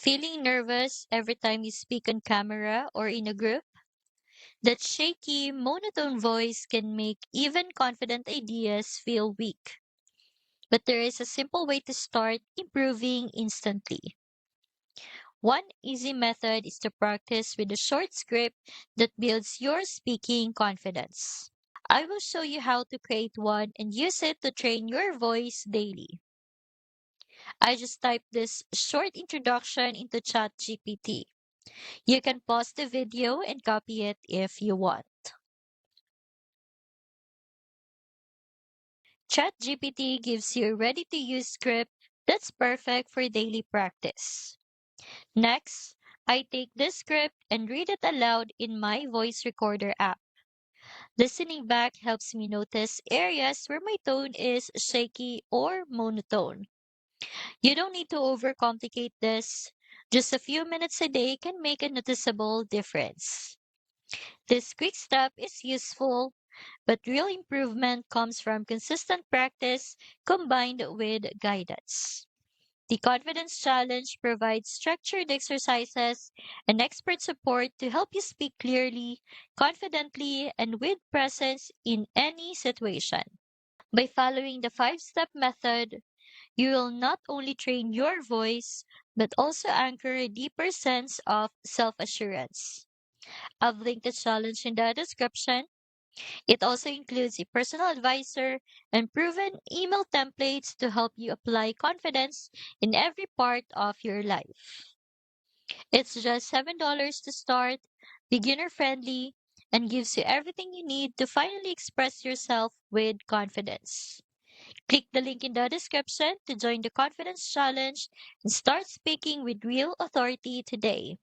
Feeling nervous every time you speak on camera or in a group? That shaky, monotone voice can make even confident ideas feel weak. But there is a simple way to start improving instantly. One easy method is to practice with a short script that builds your speaking confidence. I will show you how to create one and use it to train your voice daily. I just typed this short introduction into ChatGPT. You can pause the video and copy it if you want. ChatGPT gives you a ready to use script that's perfect for daily practice. Next, I take this script and read it aloud in my voice recorder app. Listening back helps me notice areas where my tone is shaky or monotone. You don't need to overcomplicate this. Just a few minutes a day can make a noticeable difference. This quick step is useful, but real improvement comes from consistent practice combined with guidance. The Confidence Challenge provides structured exercises and expert support to help you speak clearly, confidently, and with presence in any situation. By following the 5 step method, you will not only train your voice, but also anchor a deeper sense of self assurance. I've linked the challenge in the description. It also includes a personal advisor and proven email templates to help you apply confidence in every part of your life. It's just $7 to start, beginner friendly, and gives you everything you need to finally express yourself with confidence. Click the link in the description to join the Confidence Challenge and start speaking with real authority today.